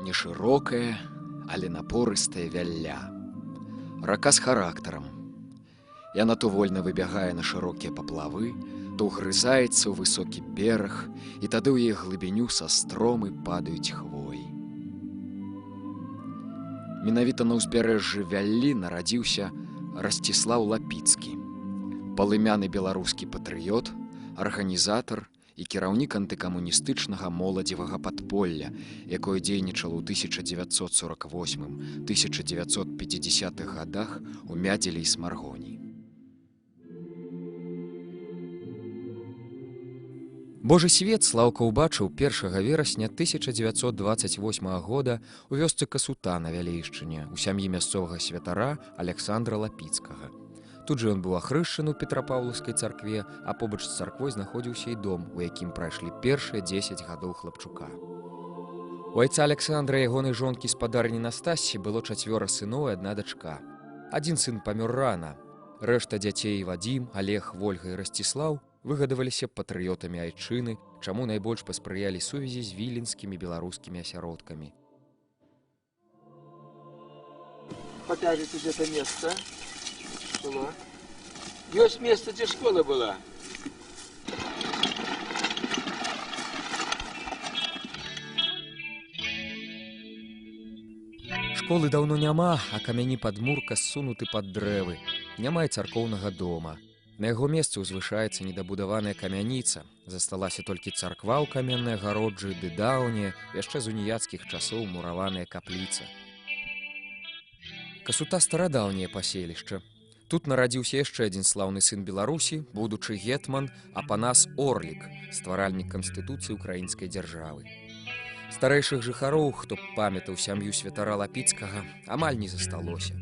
Не шырокае, але напорыстае вялля. Рака з характарам. Яна то вольна выбягае на шырокія паплавы, то ўгрызаецца ў высокі бераг, і тады ў яе глыбіню са стромы падаюць хвоі. Менавіта на ўзбярэжжы Вяллі нарадзіўся Расціслаў Лапіцкі, палымяны беларускі патрыёт, арганізатар і кіраўнік антыкамуністычнага моладзевага падполля, якое дзейнічала ў 1948-1950 гадах у Мядзелі і Смаргоні. Божы свет Слаўка ўбачыў 1 верасня 1928 года ў вёсцы Касута на Вялейшчыне у сям'і мясцовага святара Аляксандра Лапіцкага. Тут жа ён быў ахрышчаны ў Петрапаўлаўскай царкве, а побач з царквой знаходзіўся і дом, у якім прайшлі першыя 10 гадоў хлапчука. У айца Аляксандра і ягонай жонкі спадарні Настасі было 4 сыноў і 1 дачка. Адзін сын памёр рана. Рэшта дзяцей Вадзім, Алег, Вольга і Расціслаў выгадаваліся патрыётамі айчыны, чаму найбольш паспрыялі сувязі з віленскімі беларускімі асяродкамі. Покажите, где это место было. Есть место, где школа была. Школы даўно няма, а камяні падмурка ссунуты пад дрэвы. Няма і царкоўнага дома. На яго месцы ўзвышаецца недабудаваная камяніца. Засталася толькі царква ў каменнай агароджы ды даўняя, яшчэ з уніяцкіх часоў мураваная капліца. Касута старадаўняе паселішча. Тут нарадзіўся яшчэ адзін слаўны сын Беларусі, будучы гетман Апанас Орлік, стваральнік канстытуцыі украінскай дзяржавы. Старэйшых жыхароў, хто памятаў сям'ю святара Лапіцкага, амаль не засталося.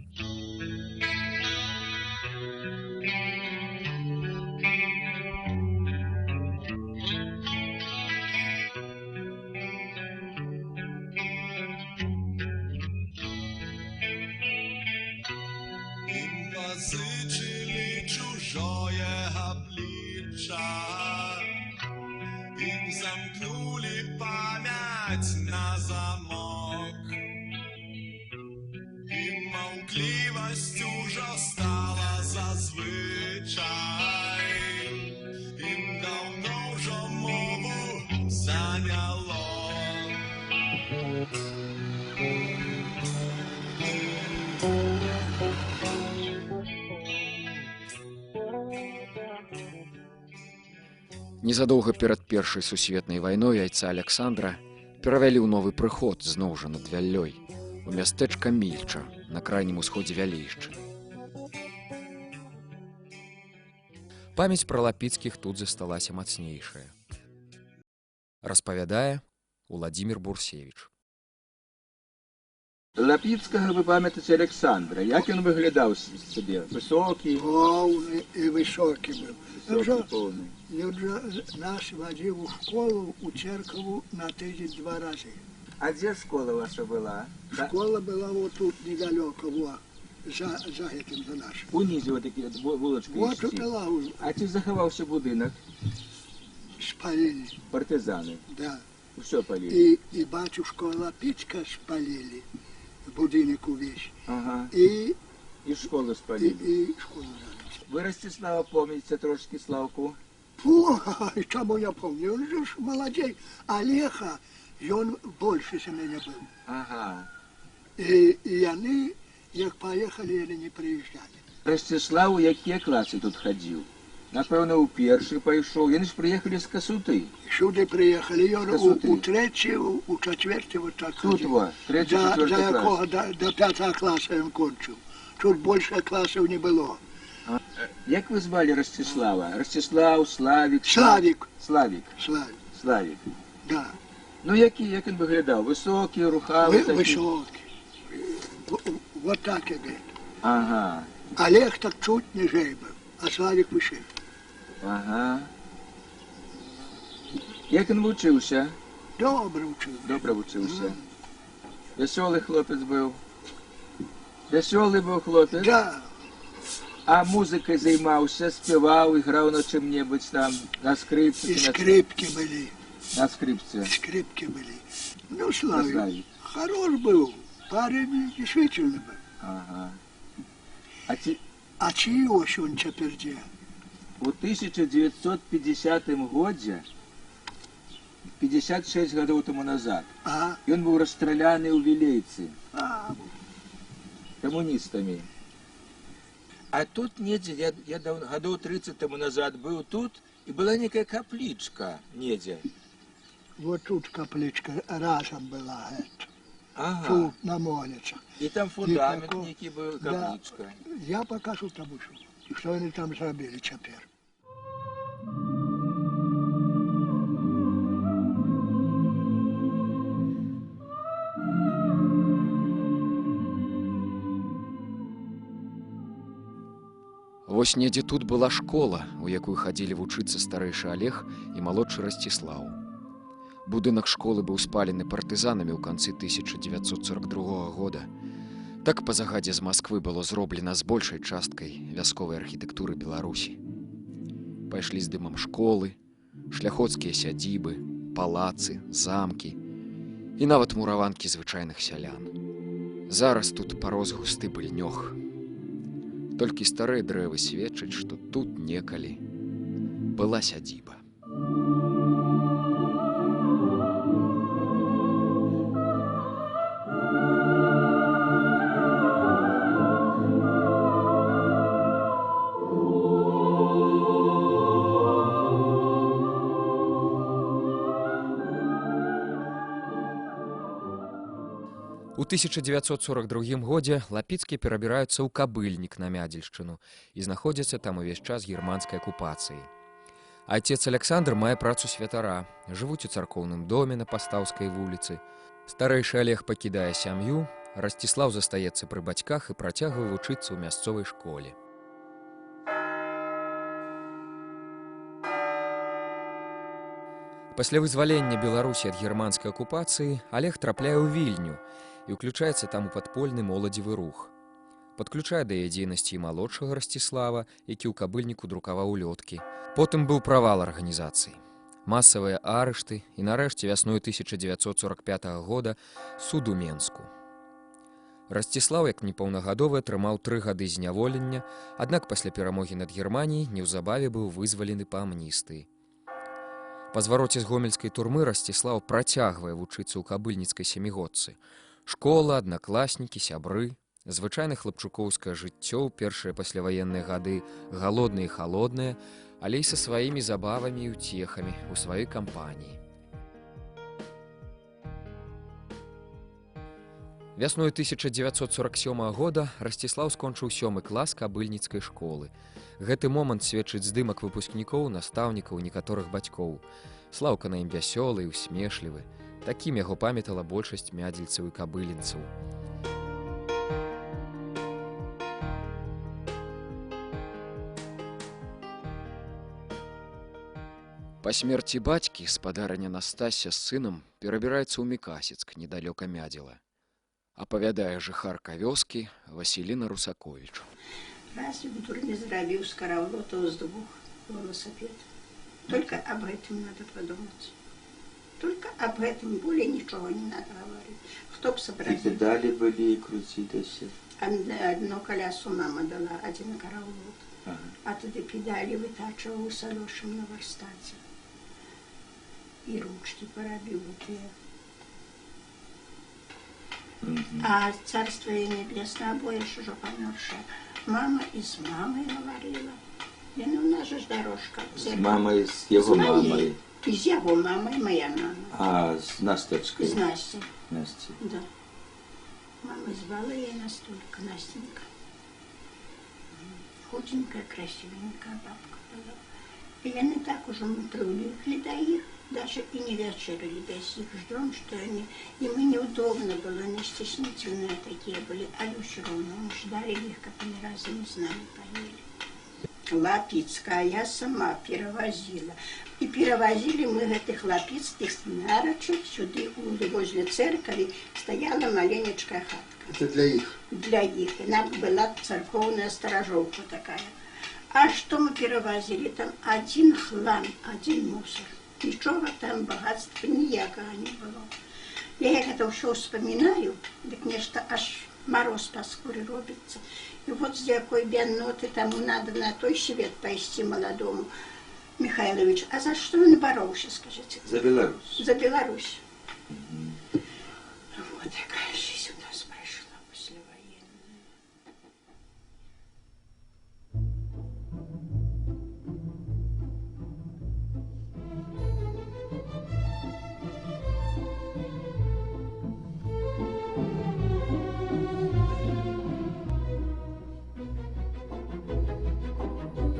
Позычили чужое обличье, им замкнули память на замок, и молкливость уже стала зазвичай, им давно уже мову заняло. Незадоўга перад Першай сусветнай вайной айца Аляксандра перавялі ў новы прыход зноў жа над Вяллёй, у мястэчка Мільча на крайнім усходзе Вялейшчыны. Памяць пра Лапіцкіх тут засталася мацнейшая. Распавядае Уладзімір Бурсевіч. Лапіцкага вы памятаеце Александра. Як ён выглядаў сабе? Высокі? Поўны і высокі быў. Поўны. Нас вадзіў у школу, у церкву на тыдзень 2 разы. А дзе школа ваша была? Школа была вот тут недалёка, за гэтым, за нашым. Унізе вот такія вулачкі Вот ісці. была, А ці захаваўся будынак? спалілі. Партызаны. Да. Усё палілі. І бацюшку Лапіцка спалілі, будынак увесь. Ага. І школу спалілі. школу разом. Вы Расціслава помніце трошкі Слаўку? Ой, чаму я помню, он же ж маладзей. Алеха, ён большы за мяне быў. Ага. І яны, як паехалі, яны не прыязджалі. Расціслаў у якія класы тут хадзіў? Напэўна, у першы пайшоў. Яны ж прыехалі з Касуты. Сюды прыехалі, ён Касуты. у трэці, у чацвёрты, вот так Тут хадзіў. во, трэці, чацвёрты За якога клас. до 5 класа ён кончыў. Тут больше класаў не было. Як вы звалі Расціслава? Расціслаў, Славік? Славік. Славік. Славік, Славік. да. Ну, як ён выглядаў? Высокі, рухавы? такі? Высокі. Вот так я говорю. Ага. Олег так чуть ніжэй быў, а Славік вышэй. Ага. Як ён вучыўся? Добра вучыўся. Добра вучыўся. Вясёлы хлопец быў. Вясёлы быў хлопец? Да. А музыкай займаўся, спяваў, іграў на чым-небудзь там, на скрипцы? І скрипки былі. На скрипцы. Скрипки былі. Ну, Славік. Хорош был, парень действительно был. Ага. А чьи он теперь где? У 1950 годзе, 56 гадоў тому назад, А, ён быў расстраляны ў Вілейцы а, камуністамі. А тут недзе, я гадоў 30 тому назад быў тут, і была некая каплічка недзе. вот тут капличка разом была, это. Ага. Тут, на Молицах. І там фундамент такого- нейкі быў, Да. каплічка. Я покажу тому, что они там зробили теперь. Вось недзе тут была школа, у якую хадзілі вучыцца старэйшы Алег і малодшы Расціслаў. Будынак школы быў спалены партызанамі ў канцы 1942 года. Так па загадзе з Масквы было зроблена з большай часткай вясковай архітэктуры Беларусі. Пайшлі з дымам школы, шляхоцкія сядзібы, палацы, замкі і нават мураванкі звычайных сялян. Зараз тут парос густы быльнёг. Толькі старыя дрэвы сведчаць, што тут некалі была сядзіба. У 1942 годзе Лапіцкі перабіраюцца ў Кабыльнік на Мядзельшчыну і знаходзяцца там увесь час германскай акупацыі. Айцец Александр мае працу святара, жывуць у царкоўным доме на Пастаўскай вуліцы. Старэйшы Алег пакідае сям'ю, Расціслаў застаецца пры бацьках і працягвае вучыцца ў мясцовай школе. Пасля вызвалення Беларусі ад германскай акупацыі Алег трапляе ў Вільню і ўключаецца там у падпольны моладзевы рух. Падключае да яе дзейнасці і малодшага Расціслава, які ў Кабыльніку друкаваў улёткі. Потым быў правал арганізацыі. Масавыя арышты і нарэшце вясною 1945 года суд у Менску. Расціслаў, як непаўнагадовы, атрымаў 3 гады зняволення, аднак пасля перамогі над Германіяй неўзабаве быў вызвалены па амністыі. Па звароце з гомельскай турмы Расціслаў працягвае вучыцца ў кабыльніцкай сямігодцы. Школа, аднакласнікі, сябры, звычайна хлапчукоўскае жыццё ў першыя пасляваенныя гады галоднае і халоднае, але і са сваімі забавамі і ўцехамі ў сваёй кампаніі. Вясною 1947 года Расціслаў скончыў 7 клас кабыльніцкай школы. Гэты момант сведчыць здымак выпускнікоў, настаўнікаў, некаторых бацькоў. Слаўка на ім вясёлы і усмешлівы. Такім яго памятала большасць мядзельцаў і кабылінцаў. Па смерці бацькі спадарыня Настасья з сынам перабіраецца ў Мікасіцк, недалёка Мядзела. Апавядае жыхарка вёскі Васіліна Русаковіч. Раз в турме зрабіў з караўлотаў з 2 велосипед. Только об этом надо подумать. Только об этом, более ничего не надо говорить. Кто бы І сообразил. педалі былі, і круціліся. Одно колесо мама дала, один караулот. Ага. А туди педалі витачував з Алешем на верстаці. І ручки поробив ті. А царство ей небесное, обоє ж уже померша. Мама и с мамой говорила. Я, ну, у нас же ж дорожка. З мамою, з його мамою. З його мамою, моя мама. А, з Насточкою. З Настей. Насті. Да. Мама звала ей настолько, Настенька. Худенькая, красивенькая бабка была. И они так уже мы привыкли до их, даже и не вечерили без их. Ждем, что они... Им и неудобно было, они стеснительные такие были, а все равно мы ждали их, как они разом с нами поели. Лапицкая я сама перевозила. И перевозили мы этих лапицких нарочек сюда, возле церкви стояла маленечкая хатка. Это для их. Для их. И нам была церковная сторожовка такая. А что мы перевозили? Там один хлам, один мусор. Ничего там богатства никакого не было. Я это все вспоминаю, так нечто аж мороз по скуре робится. И вот с якой бедноты тому надо на той свет пойти молодому. Михайлович, а за что он боролся, скажите? За Беларусь. За Беларусь. Вот такая жизнь у нас прошла послевоенная.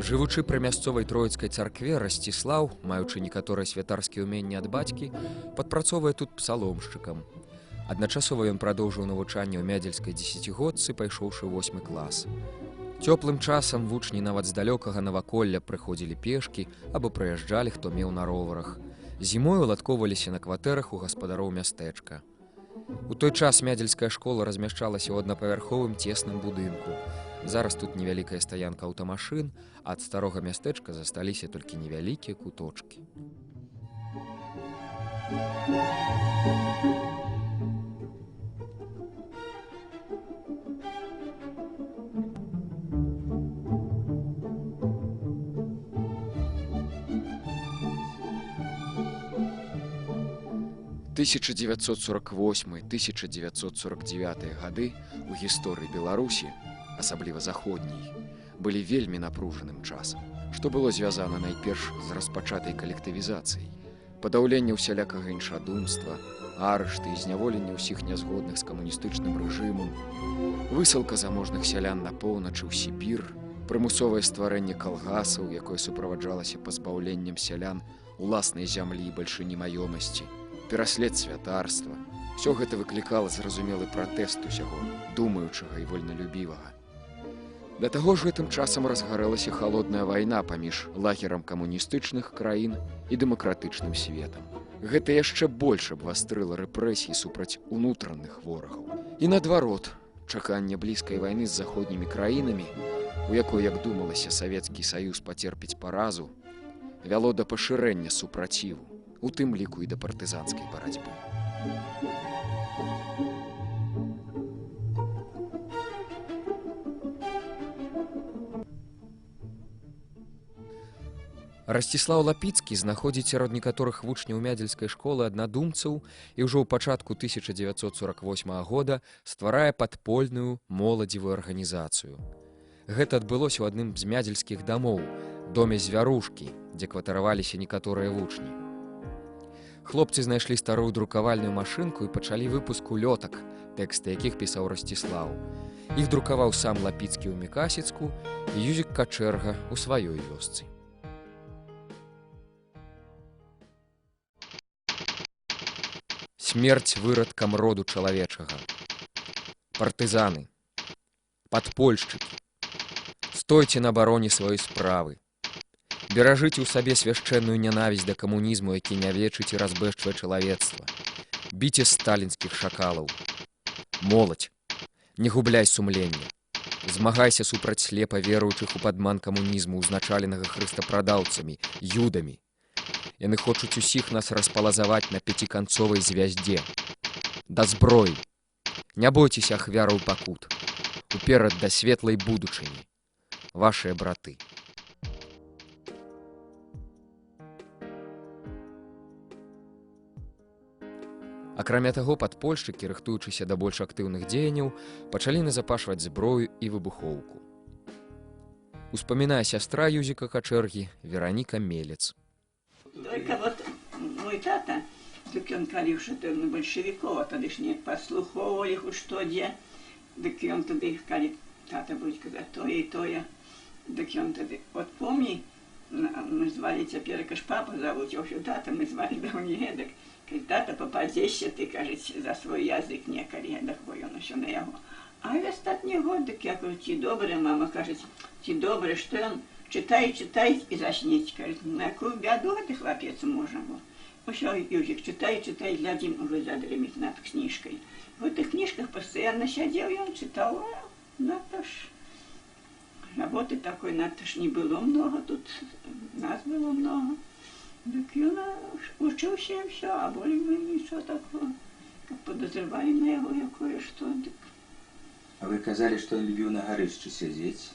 Жывучы пры мясцовай троіцкай царкве, Расціслаў, маючы некаторыя святарскія ўменні ад бацькі, падпрацоўвае тут псаломшчыкам. Адначасова ён прадоўжыў навучанне ў мядзельскай дзесяцігодцы, пайшоўшы 8 клас. Цёплым часам вучні нават з далёкага наваколля прыходзілі пешкі або прыязджалі, хто меў на роварах. Зімой уладкоўваліся на кватэрах у гаспадароў мястэчка. У той час мядзельская школа размяшчалася ў аднапавярховым цесным будынку. Зараз тут невялікая стаянка аўтамашын, а ад старога мястэчка засталіся толькі невялікія куточкі. – 1948-1949 гады ў гісторыі Беларусі, асабліва заходняй, былі вельмі напружаным часам, што было звязана найперш з распачатай калектывізацыяй, падаўленне ўсялякага іншадумства, арышты і зняволенне ўсіх нязгодных з камуністычным рэжымам, высылка заможных сялян на поўначы ў Сібір, прымусовае стварэнне калгасаў, якое суправаджалася пазбаўленнем сялян уласнай зямлі і бальшыні маёмасці, пераслед святарства. Всё гэта выклікала зразумелы пратэст усяго думаючага і вольналюбівага. Да таго ж гэтым часам разгарэлася халодная вайна паміж лагерам камуністычных краін і дэмакратычным светам. Гэта яшчэ больш абвастрыла рэпрэсіі супраць унутраных ворагаў. І наадварот, чаканне блізкай вайны з заходнімі краінамі, у якой, як думалася, Савецкі Саюз пацерпіць паразу, вяло да пашырэння супраціву, у тым ліку і да партызанскай барацьбы. Расціслаў Лапіцкі знаходзіць сярод некаторых вучняў мядзельскай школы аднадумцаў і ўжо ў пачатку 1948 года стварае падпольную моладзевую арганізацыю. Гэта адбылося ў адным з мядзельскіх дамоў, доме Звярушкі, дзе кватараваліся некаторыя вучні. Хлопцы знайшлі старую друкавальную машынку і пачалі выпуск улётак, тэксты якіх пісаў Расціслаў. Іх друкаваў сам Лапіцкі ў Мікасіцку і Юзік Качэрга ў сваёй вёсцы. Смерць вырадкам роду чалавечага. Партызаны, падпольшчыкі, стойце на абароне сваёй справы. Беражыце ў сабе свяшчэнную нянавісць да камунізму, які нявечыць і разбэшчвае чалавецтва. Біце сталінскіх шакалаў. Моладзь, не губляй сумлення. Змагайся супраць слепа веруючых у падман камунізму, узначаленага хрыстапрадаўцамі, юдамі. Яны хочуць усіх нас распалазаваць на пяціканцовай звяздзе. Да зброі. Не бойцеся ахвяраў пакут. Уперад да светлай будучыні. Вашыя браты. Акрамя таго, падпольшчыкі, рыхтуючыся да больш актыўных дзеянняў, пачалі назапашваць зброю і выбухоўку. Успамінае сястра Юзіка Качэргі Вераніка Мелец. Только вот мой тата, так он каліў, што на большевиков, тады ж не паслухоўвалі іх у што дзе, дык ён тады, калі тата будзе казаць тое і тое, дык ён тады, от помні, мы звалі цяпер, каш папа завуць, ўсё тата, мы звалі даўней, дык, калі тата пападзешся, ты, кажыць, за свой язык некалі, дык ён усё на яго. А в астатні год, дык я кажу, ці добры, мама, кажыць, ці добры, што ён читай і заснець, кажуть, на якую бяду гэты хлапец можа. Усё, Юзік, читай, глядзім, уже задрэміць над кніжкай. В гэтых кніжках пастаянна сядзеў, ён чытаў, надта ж. Работы такой надта ж не было много, тут нас было много. Дык ён учыўся і ўсё, а болей мы нічого такого. Как подозревали на яго якое-што. Дык. А вы казалі, што ён любіў на гарышчы сядзець.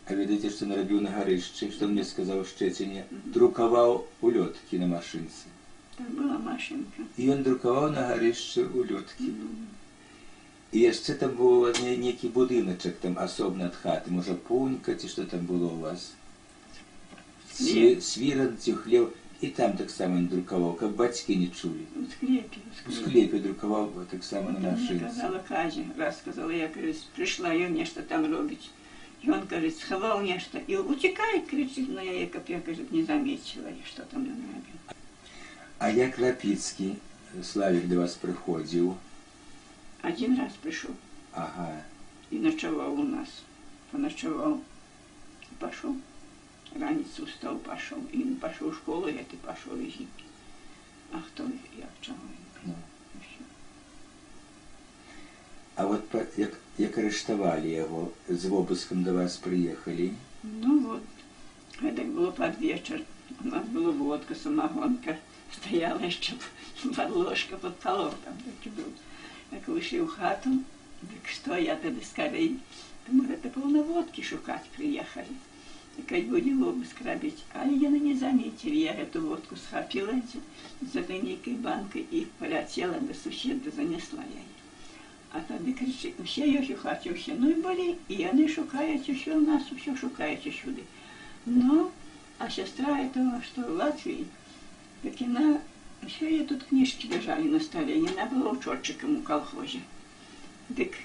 А ведаеце, што ён рабіў на гарышчы, што мне сказаў у Шчэціне, друкаваў улёткі на машынцы. Так была машинка. І ён друкаваў на гарышчы улёткі. І яшчэ там быў нейкі будыначак там асобна ад хаты, можа пунька ці што там было у вас. Свіран ці хлеў. І там таксама ён друкаваў, каб бацькі не чулі. У склепе. У склепе друкаваў таксама на Мне машынцы. казала Казя, раз сказала, я, кажется, пришла, ён нешта там робіць. І он, кажется, схаваў нешта і уцікае, кричить на яе, каб я, кажется, не заметила, што там ён робіў. А як Лапіцкі, Славік до вас прыходзіў? Один раз пришел Ага. и ночевал у нас. Поночевал и пошел. Раніцу устал, пошел. И пошел в школу, и ты пошел из Зимки. А кто я в чому? Ну. А от як арыштавалі яго, з вобыскам до вас прыехалі? Ну вот, это было под вечер. У нас была водка, самогонка. Стояла еще подложка под колодом. Как вышли в хату, так что я тогда скорее. Думаю, это полно водки шукать приехали. И как будем обыск робить. А яны не заметили. Я эту водку схопила за этой некой банкой и полетела до суседа, занесла я ее. А тогда кричит, все ёсць у хаті, все, ну і болі, і яны шукаюць усё, у нас усё шукаюць усюды. Ну, а сестра этого, что в Латвии, так она, все ей тут книжки лежали на столе, она была учетчиком у колхозе. Так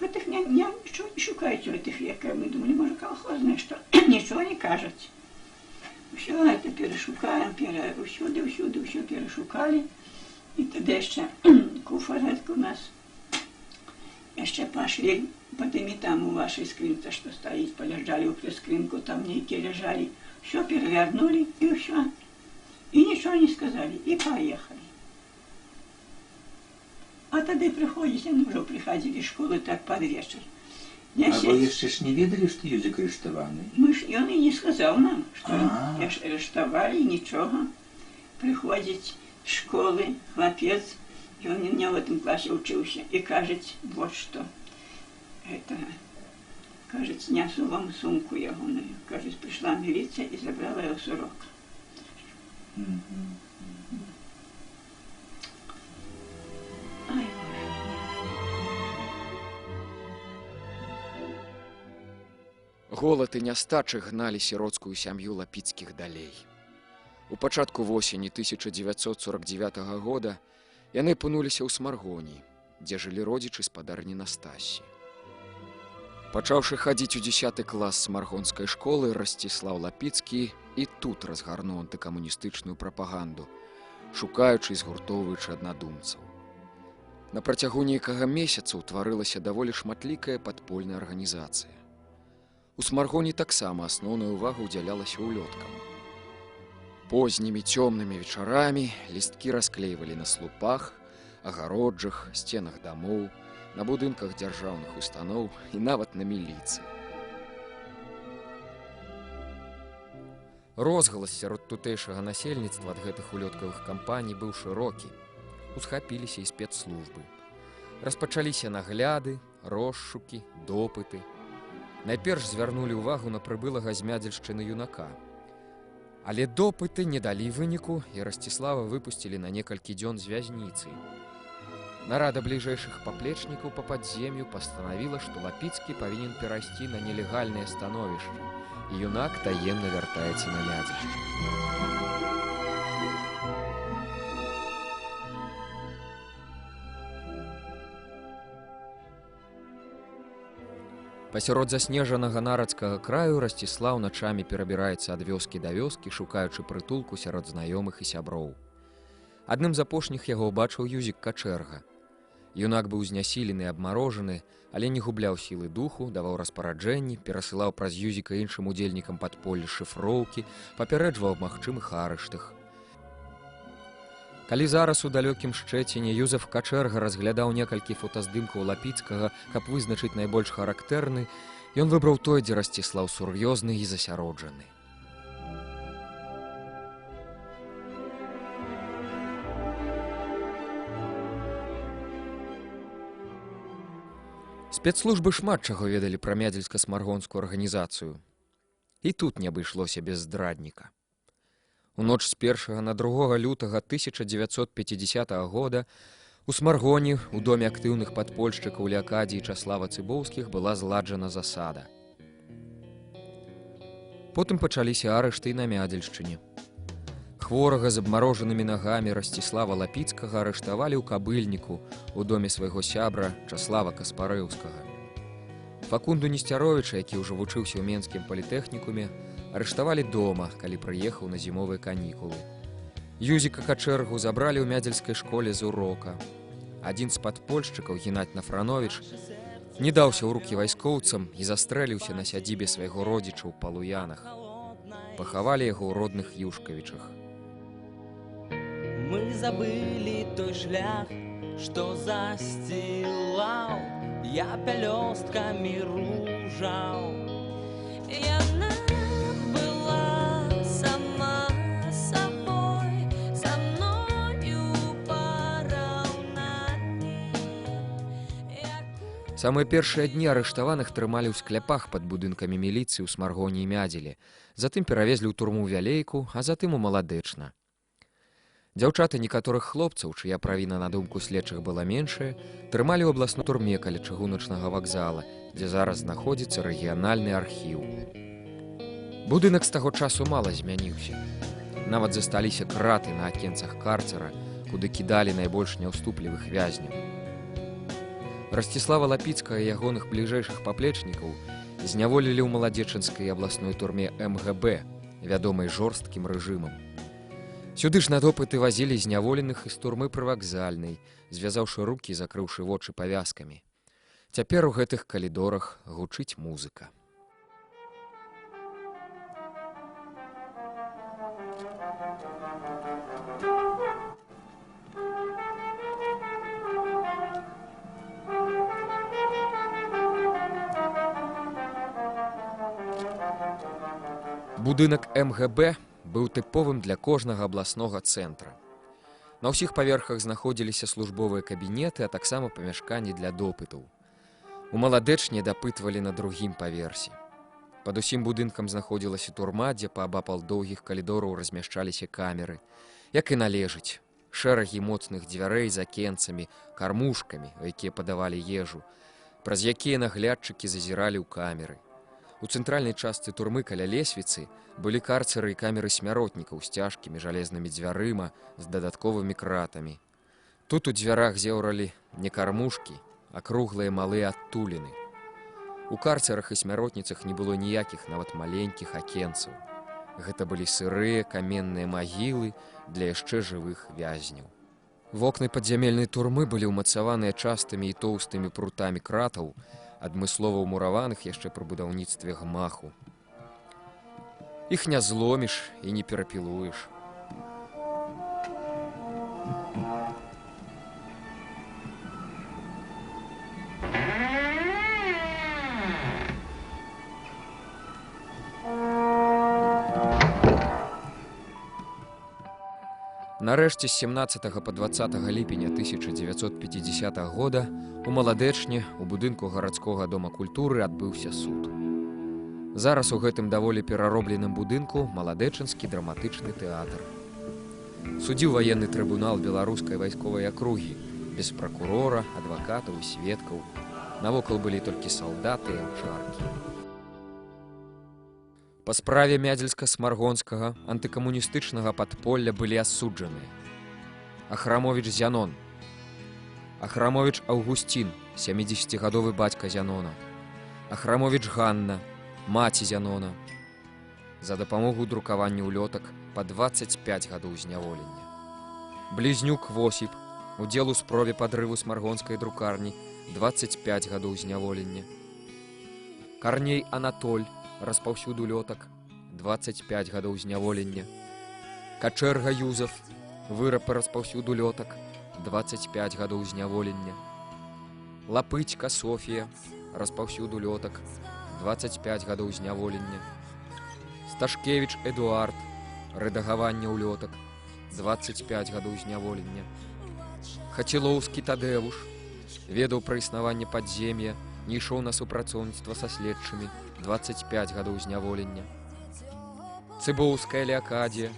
гэтых нічого не шукаюць у этих веках, мы думали, может, колхозное, что ничего не кажется. Все это перешукаем, усюды, все перешукали. И тогда еще куфаретка у нас. Еще пошли по теми там у вашей скринке, что стоит, полежали у скринку, там некие лежали. Все перевернули и все. И ничего не сказали, и поехали. А тогда приходите, ну уже приходили из школы так под вечер. А вы яшчэ ж не ведалі, што Юзік арыштаваны? Он и не сказал нам, что арестовали, ничего. Приходит с школы хлопец, и он у меня в этом классе учился, и кажется, вот что. Это, кажется, несу вам сумку ягоную. Кажется, пришла милиция и забрала его с урока. Ай, Голад і нястачы гналі сіроцкую сям'ю Лапіцкіх далей. У пачатку восені 1949 года яны апынуліся ў Смаргоні, дзе жылі родзічы спадарні Настасі. Пачаўшы хадзіць у 10 клас смаргонскай школы, Расціслаў Лапіцкі і тут разгарнуў антыкамуністычную прапаганду, шукаючы і згуртоўваючы аднадумцаў. На працягу нейкага месяца ўтварылася даволі шматлікая падпольная арганізацыя. У Смаргоні таксама асноўная ўвага ўдзялялася ўлёткам. Познімі цёмнымі вечарамі лісткі расклейвалі на слупах, агароджах, сценах дамоў, на будынках дзяржаўных устаноў і нават на міліцыі. Розгалас сярод тутэйшага насельніцтва ад гэтых улёткавых кампаній быў шырокі. Усхапіліся і спецслужбы. Распачаліся нагляды, розшукі, допыты. Найперш звярнулі ўвагу на прыбылага з Мядзельшчыны юнака. Але допыты не далі выніку, і Расціслава выпусцілі на некалькі дзён з вязніцы. Нарада бліжэйшых паплечнікаў па падзем'ю пастанавіла, што Лапіцкі павінен перайсці на нелегальнае становішча, і юнак таемна вяртаецца на Мядзельшчыну. Пасярод заснежанага нарацкага краю Расціслаў начамі перабіраецца ад вёскі да вёскі, шукаючы прытулку сярод знаёмых і сяброў. Адным з апошніх яго ўбачыў Юзік Качэрга. Юнак быў знясілены і абмарожаны, але не губляў сілы духу, даваў распараджэнні, перасылаў праз Юзіка іншым удзельнікам падполля шыфроўкі, папярэджваў аб магчымых арыштах. Калі зараз у далёкім Шчэціне Юзеф Качэрга разглядаў некалькі фотаздымкаў Лапіцкага, каб вызначыць найбольш характэрны, ён выбраў той, дзе Расціслаў сур'ёзны і засяроджаны. Спецслужбы шмат чаго ведалі пра мядзельска-смаргонскую арганізацыю. І тут не абышлося без здрадніка. У ноч з 1 на 2 лютага 1950 года у Смаргоні у доме актыўных падпольшчыкаў Леакадзі і Часлава Цыбоўскіх была зладжана засада. Потым пачаліся арышты і на Мядзельшчыне. Хворага з абмарожанымі нагамі Расціслава Лапіцкага арыштавалі ў Кабыльніку у доме свайго сябра Часлава Каспарэўскага. Факунду Несцяровіча, які ўжо вучыўся ў Менскім палітэхнікуме, арыштавалі дома, калі прыехаў на зімовыя канікулы. Юзіка Качэргу забралі ў Мядзельскай школе з урока. Адзін з падпольшчыкаў, Геннадзь Нафрановіч, не даўся ў рукі вайскоўцам і застрэліўся на сядзібе свайго родзіча ў Палуянах. Пахавалі яго ў родных Юшкавічах. Мы забыли той шлях, што засцілаў я пялёсткамі ружаў. Яна была сама сабой, са мною параўнанні. Самыя першыя дні арыштаваных трымалі ў скляпах пад будынкамі міліцыі ў Смаргоні і Мядзелі, затым перавезлі ў турму Вялейку, а затым у Маладэчна. Дзяўчаты некаторых хлопцаў, чыя правіна на думку следчых была меншая, трымалі ў абласной турме каля чыгуначнага вакзала, дзе зараз знаходзіцца рэгіянальны архіў. Будынак з таго часу мала змяніўся. Нават засталіся краты на акенцах карцера, куды кідалі найбольш няўступлівых вязняў. Расціслава Лапіцкага і ягоных бліжэйшых паплечнікаў зняволілі ў маладзечынскай абласной турме МГБ, вядомай жорсткім рэжымам. Сюды ж на допыты вазілі зняволеных з турмы прывакзальнай, звязаўшы рукі і закрыўшы вочы павязкамі. Цяпер у гэтых калідорах гучыць музыка. Будынак МГБ быў тыповым для кожнага абласнога цэнтра. На ўсіх паверхах знаходзіліся службовыя кабінеты, а таксама памяшканні для допытаў. У Маладэчне дапытвалі на другім паверсе. Пад усім будынкам знаходзілася турма, дзе паабапал доўгіх калідораў размяшчаліся камеры. Як і належыць, шэрагі моцных дзвярэй з акенцамі, кармушкамі, у якія падавалі ежу, праз якія наглядчыкі зазіралі ў камеры. У цэнтральнай частцы турмы каля лесвіцы былі карцеры і камеры смяротнікаў з цяжкімі жалезнымі дзвярыма з дадатковымі кратамі. Тут у дзвярах зеўралі не кармушкі, а круглыя малыя адтуліны. У карцерах і смяротніцах не было ніякіх нават маленькіх акенцаў. Гэта былі сырыя каменныя магілы для яшчэ жывых вязняў. Вокны падзямельнай турмы былі ўмацаваныя частымі і тоўстымі прутамі кратаў, адмыслова ўмураваных яшчэ пры будаўніцтве гмаху. Іх не зломіш і не перапілуеш. Нарэшце з 17 па 20 ліпеня 1950 года у Маладэчне у будынку гарадскога дома культуры адбыўся суд. Зараз у гэтым даволі пераробленым будынку Маладэчынскі драматычны тэатр. Судзіў ваенны трыбунал беларускай вайсковай акругі, без пракурора, адвакатаў і сведкаў. Навокал былі толькі салдаты і аўчаркі. Па справе Мядзельска-смаргонскага антыкамуністычнага падполля былі асуджаныя Ахрамовіч Зянон, Ахрамовіч Аўгусцін, 70-гадовы бацька Зянона, Ахрамовіч Ганна, маці Зянона, за дапамогу друкавання ўлётак па 25 гадоў зняволення. Блізнюк Восіп, удзел у спробе падрыву смаргонскай друкарні, 25 гадоў зняволення. Карней Анатоль, распаўсюд улётак, 25 гадоў зняволення. Качэрга Юзаф, выраб па распаўсюд улётак, 25 гадоў зняволення. Лапыцька Софія, распаўсюд улётак, 25 гадоў зняволення. Сташкевіч Эдуард, рэдагаванне улётак, 25 гадоў зняволення. Хацілоўскі Тадэвуш, ведаў пра існаванне падзем'я, не ішоў на супрацоўніцтва са следчымі, 25 гадоў зняволення. Цыбоўская Леакадія,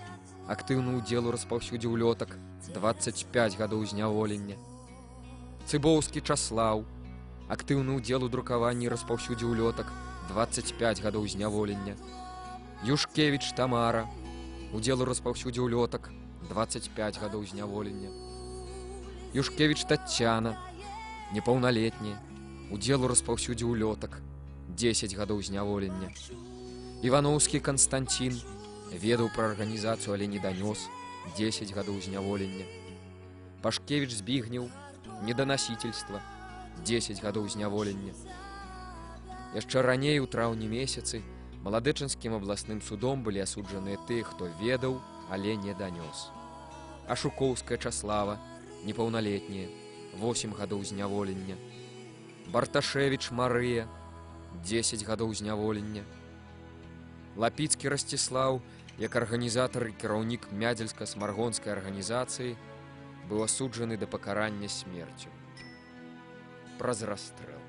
актыўны ўдзел у распаўсюдзе ўлётак, 25 гадоў зняволення. Цыбоўскі Часлаў, актыўны ўдзел у друкаванні і распаўсюдзе ўлётак, 25 гадоў зняволення. Юшкевіч Тамара, удзел у распаўсюдзе ўлётак, 25 гадоў зняволення. Юшкевіч Таццяна, непаўналетняя, удзел у распаўсюдзе ўлётак, 10 гадоў зняволення. Івановскі Канстантін, ведаў пра арганізацыю, але не данёс, 10 гадоў зняволення. Пашкевіч Збігнеў, неданасительства, 10 гадоў зняволення. Яшчэ раней у траўні месяцы Маладэчынскім абласным судом былі асуджаныя тыя, хто ведаў, але не данёс. Ашукоўская Часлава, непаўналетняя, 8 гадоў зняволення. Барташевіч Марыя, 10 гадоў зняволення. Лапіцкі Расціслаў, як арганізатар і кіраўнік Мядзельска-смаргонскай арганізацыі, быў асуджаны да пакарання смерцю праз расстрэл.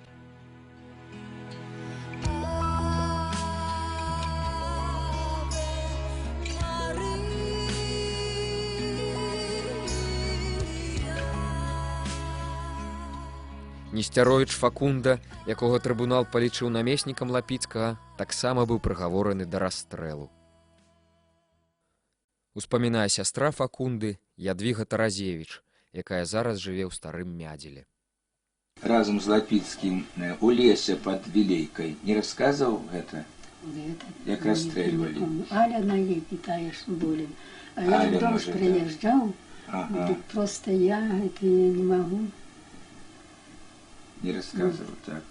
Несцяровіч Факунда, якога трыбунал палічыў намеснікам Лапіцкага, таксама быў прыгавораны да расстрэлу. Успамінае сястра Факунды Ядвіга Таразевіч, якая зараз жыве ў Старым Мядзеле. Разам з Лапіцкім у лесе пад Вілейкай не расказваў гэта? Як расстрэльвалі? Аля налепі тая ж болей. А я в дом прыязджаў, дык проста я гэта не магу. Не расказваў, так.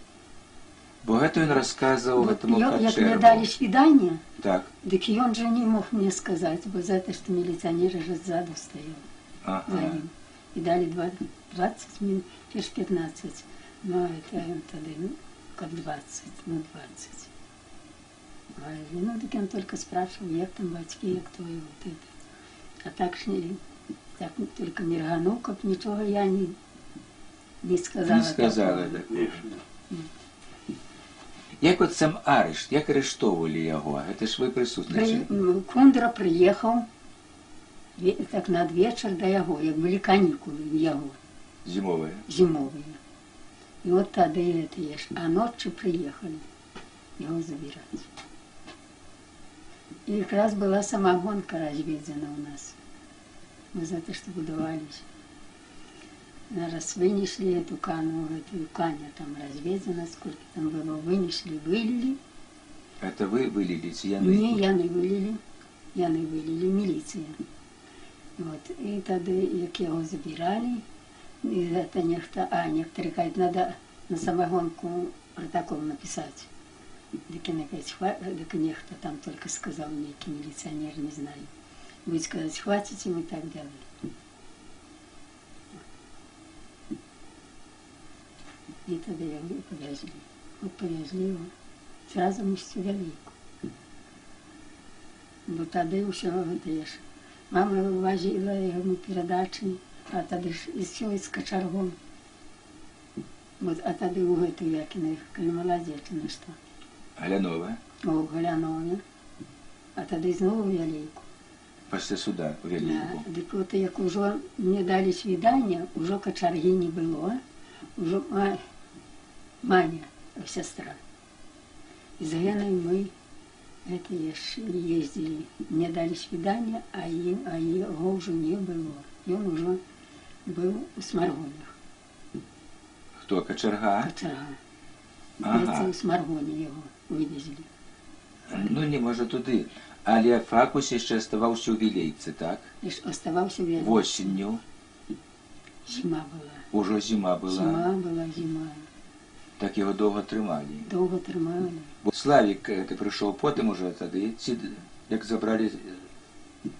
Бо гэта ён расказваў гэтаму Як мне Качэрву. далі свіданне, Так. дык ён жа не мог мне сказаць, бо за те, што міліцыянер жа ззаду стаяў за Ага. ім. І далі 20 минут, перш 15. Ну, это ён тады, как 20, ну 20. Ну, так ён только спрашивал, як там бацькі, як то і вот это. А так ж не, так только не ргануў, каб нічога я не сказала. Не сказала такого. Як от сам арышт, як арыштоўвалі яго? Гэта ж вы прысутнічалі. Кондра прыехаў так надвечар да яго, як былі канікулы у яго. Зімовыя. Зімовыя. І от тады это еш. А ноччу прыехалі яго забіраць. І якраз была самагонка разведзена ў нас. Мы за те, што будаваліся. Раз вынесли эту кану, эту каня там разведена, сколько там было, вынесли, вылили. Это вы вылили, ці яны? Не, яны вылили, милиция. Вот. И тогда, як его забирали, и это нехто, некоторые говорят, надо на самогонку протокол написать. Так нехто там только сказал, некий милиционер, не знаю. Будет сказать, хватит им и так далее. И тогда его повезли. Вот повезли его. Сразу мы всю велику. Бо тоді все это ж. Мама возила йому передачі, а тоді ж все із кочергом. Вот, а тоді у эту якиних, коли молодечина що. Галянова? О, Галянова. А тоді знову велику. Після суда у Велику. Да, так от як уже мені дали свідання, уже кочерги не було. Уже Маня, сестра. И за Леной мы это ездили. Мне дали свидание, а его уже не было. И он уже был в Сморгонях. Кто, кочерга? Кочерга. Ага. В Сморгоне его вывезли. Ну, не може туди. Але Факус ще оставався у Вілейці, так? Лишь оставался в Осінню. Зима была. Уже зима була. Зима. Так його довго тримали. Довго тримали. Бо Славік ти прийшов потім уже тоді, як забрали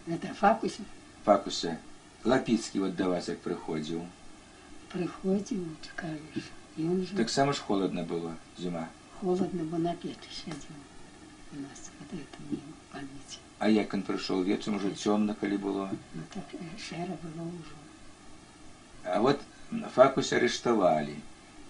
Это Факус Факуса. Лапіцький от до вас як приходив. приходил, кажешь. И он же Так само ж холодно було, зима. холодно, бо на печи сидел у нас. Вот это мне в памяти. А як він прийшов вечором, уже темно, коли було. Ну так шера было уже. А от Факуса арештували.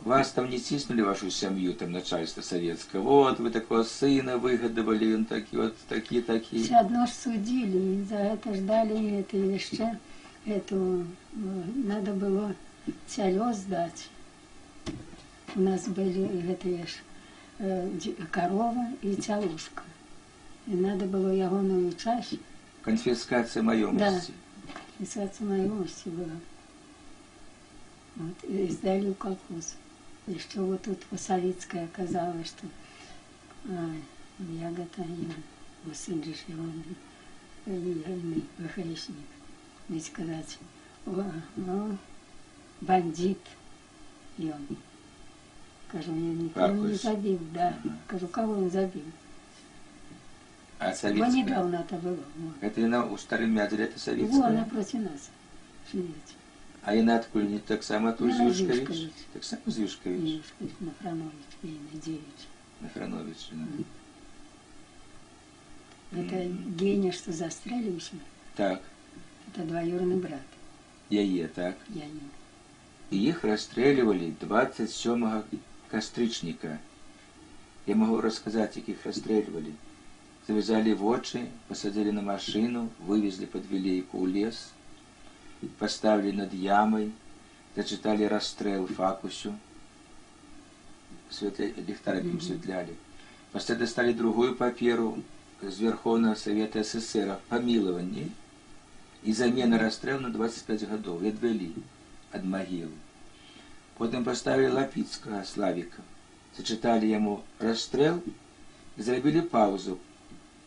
Вас там не ціснули, вашу сям'ю, там начальство советское? Вот, вы такого сына выгадывали, он такі, вот такие. Все одно ж судили, и за это ждали это еще. Эту надо было цялё сдать. У нас были это корова и цялушка. И надо было ягоную часть. Конфискация маёмости. Да, конфискация маёмости была. Вот, и сдали в колхоз. Еще вот тут Посовицкая оказалось, что ягода, сын же он грешник. Ведь сказать, бандит. И он. Кажу, я никого не забил, да. Кажу, кого он забил? А советская? Недавно это было. Вот. Это на у Старым Мяделе, это советская? Вон, напротив нас живете. А яна адкуль не так само тут Зюшкович? Так само Зюшкович? Нафранович, Надеевич. Нафранович, да. Это Геня, что застрелился. Так. Это двоюродный брат. Яе, так. Я не. И их расстреливали 27 кастрычника. Я могу рассказать, как их расстреливали. Завязали в очи, посадили на машину, вывезли под Вилейку в лес, поставили над ямой, зачитали расстрел Факусю, лихтариком светляли. После достали другую паперу с Верховного Совета СССР о помиловании и замена расстрел на 25 годов и отвели от могилы. Потом поставили Лапицкого Славика, зачитали ему расстрел и зробили паузу.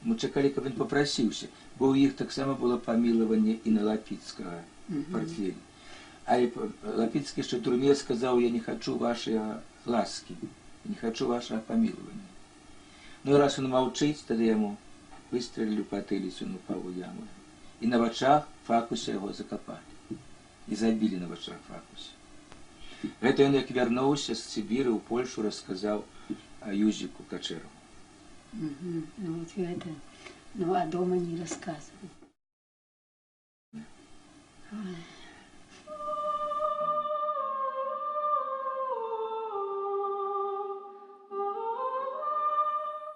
Мы чекали, как он попросился, бо у них так само было помилование и на Лапицкого портфель. А Лапицкий, что в тюрьме сказал, я не хочу вашей ласки, я не хочу вашего помилования. Ну и раз он молчит, тогда ему выстрелили в потылицу, он упал в яму. И на вачах Факуса его закопали. И забили на вачах Факуса. Это он, как вернулся с Сибири в Польшу, рассказал Юзику Качерову. Ну вот это, ну а дома не рассказывал.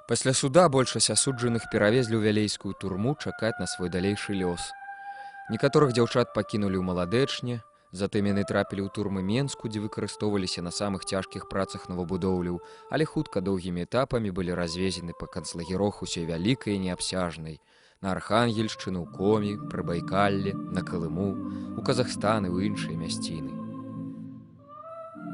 Пасля суда большасць асуджаных перавезлі ў вялейскую турму чакаць на свой далейшы лёс. Некаторых дзяўчат пакінулі ў маладэчне, затым яны трапілі ў турмы Менску, дзе выкарыстоўваліся на самых цяжкіх працах новабудоўляў, але хутка доўгімі этапамі былі развезены па канцлагерох усёй вялікай і неабсяжнай, на Архангельшчыну, ў Комі, Прыбайкалле, на Калыму, у Казахстан і ў іншыя мясціны.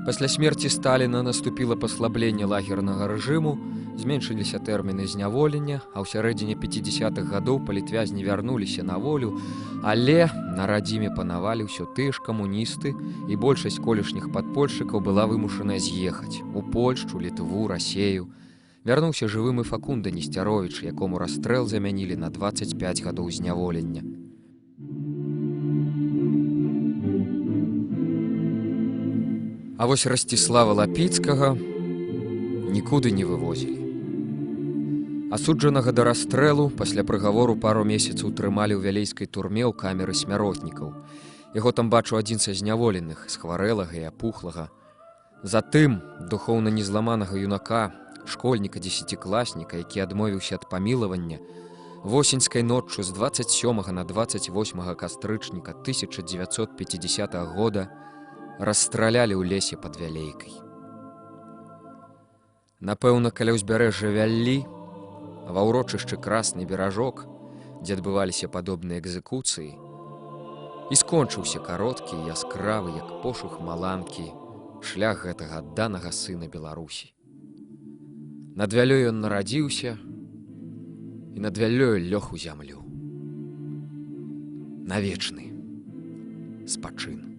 Пасля смерці Сталіна наступіла паслабленне лагернага рэжыму, зменшыліся тэрміны зняволення, а ў сярэдзіне 50-х гадоў палітвязні вярнуліся на волю, але на радзіме панавалі ўсё тыя ж камуністы, і большасць колішніх падпольшчыкаў была вымушаная з'ехаць у Польшчу, Літву, Расею. Вярнуўся жывым і Факунда Несцяровіч, якому расстрэл замянілі на 25 гадоў зняволення. А вось Расціслава Лапіцкага нікуды не вывозілі. Асуджанага да расстрэлу пасля прыгавору пару месяцаў трымалі ў вялейскай турме ў камеры смяротнікаў. Яго там бачу адзін са зняволеных, схварэлага і апухлага. Затым духоўна незламанага юнака, школьніка, дзесяцікласніка, які адмовіўся ад памілавання, восеньскай ноччу з 27 на 28 кастрычніка 1950 года расстралялі ў лесе пад Вялейкай. Напэўна, каля ўзбярэжжа Вяллі, ва ўрочышчы Красны Беражок, дзе адбываліся падобныя экзекуцыі, і скончыўся кароткі і яскравы, як пошух маланкі, шлях гэтага адданага сына Беларусі. Над Вялёй ён нарадзіўся, і над Вялёй лёг у зямлю. На вечны спачын.